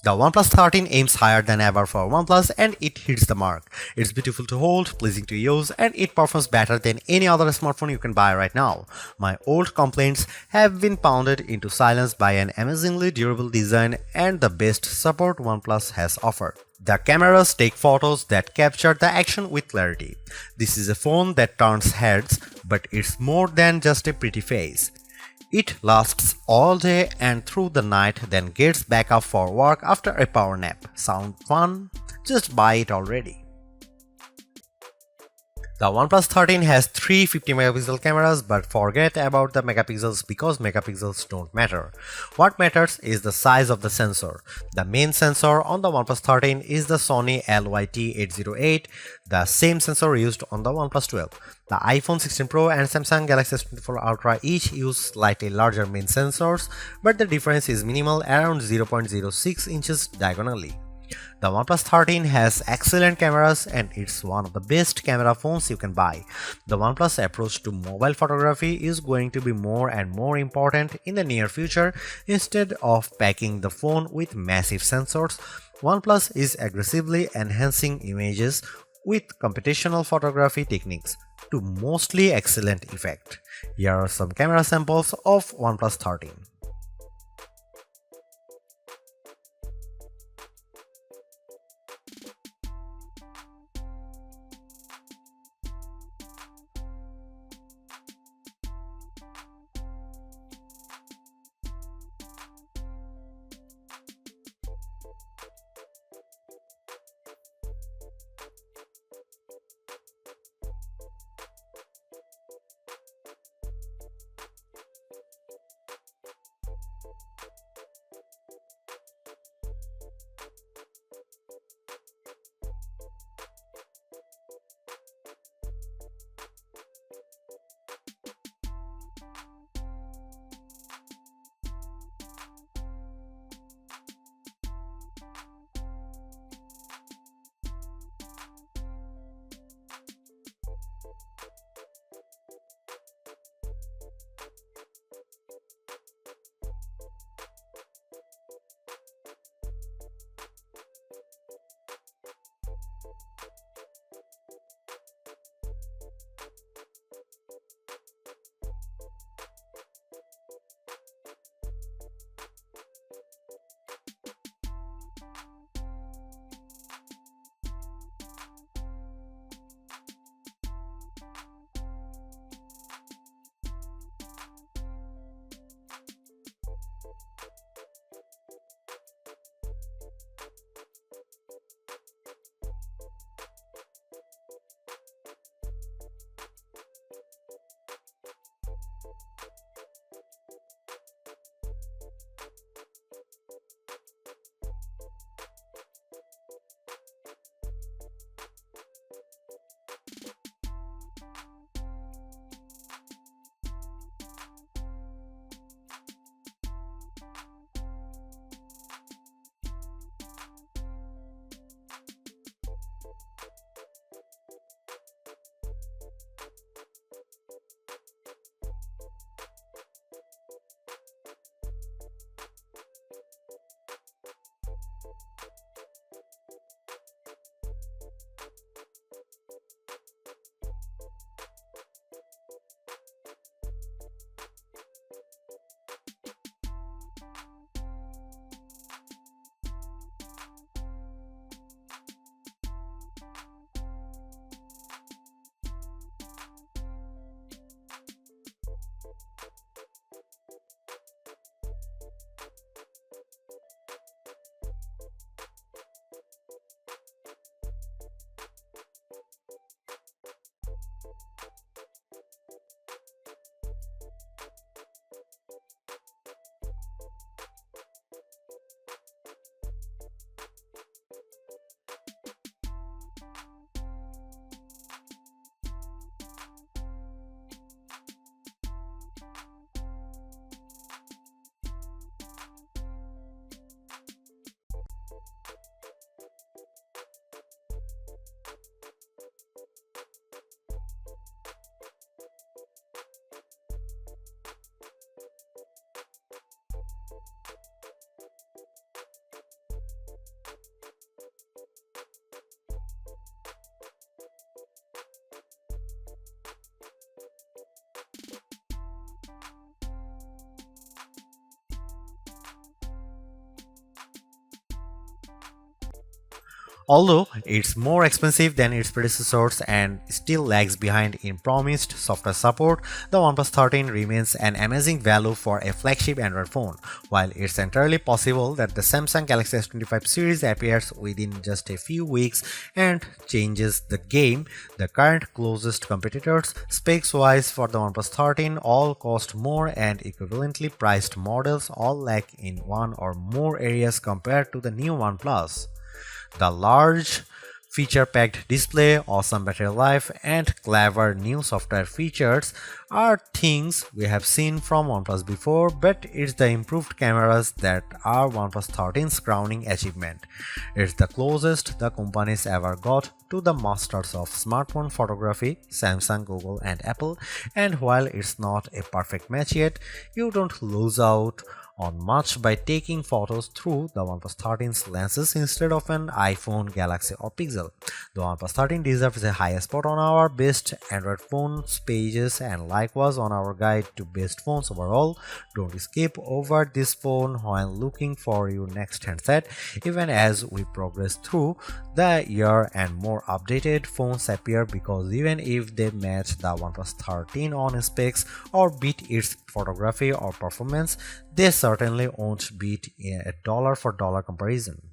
The OnePlus 13 aims higher than ever for OnePlus and it hits the mark. It's beautiful to hold, pleasing to use, and it performs better than any other smartphone you can buy right now. My old complaints have been pounded into silence by an amazingly durable design and the best support OnePlus has offered. The cameras take photos that capture the action with clarity. This is a phone that turns heads, but it's more than just a pretty face. It lasts all day and through the night, then gets back up for work after a power nap. Sound fun? Just buy it already. The OnePlus 13 has three 50-megapixel cameras, but forget about the megapixels because megapixels don't matter. What matters is the size of the sensor. The main sensor on the OnePlus 13 is the Sony LYT808, the same sensor used on the OnePlus 12. The iPhone 16 Pro and Samsung Galaxy S24 Ultra each use slightly larger main sensors, but the difference is minimal, around 0.06 inches diagonally. The OnePlus 13 has excellent cameras and it's one of the best camera phones you can buy. The OnePlus approach to mobile photography is going to be more and more important in the near future. Instead of packing the phone with massive sensors, OnePlus is aggressively enhancing images with computational photography techniques to mostly excellent effect. Here are some camera samples of OnePlus 13. Although it's more expensive than its predecessors and still lags behind in promised software support, the OnePlus 13 remains an amazing value for a flagship Android phone. While it's entirely possible that the Samsung Galaxy S25 series appears within just a few weeks and changes the game, the current closest competitors, specs-wise for the OnePlus 13, all cost more and equivalently priced models all lack in one or more areas compared to the new OnePlus. The large feature-packed display, awesome battery life, and clever new software features are things we have seen from OnePlus before, but it's the improved cameras that are OnePlus 13's crowning achievement. It's the closest the companies ever got to the masters of smartphone photography, Samsung, Google, and Apple, and while it's not a perfect match yet, you don't lose out on much by taking photos through the OnePlus 13's lenses instead of an iPhone, Galaxy, or Pixel. The OnePlus 13 deserves a high spot on our best Android phones pages and likewise on our guide to best phones overall. Don't skip over this phone while looking for your next handset, even as we progress through the year and more updated phones appear, because even if they match the OnePlus 13 on specs or beat its photography or performance, they certainly won't beat a dollar for dollar comparison.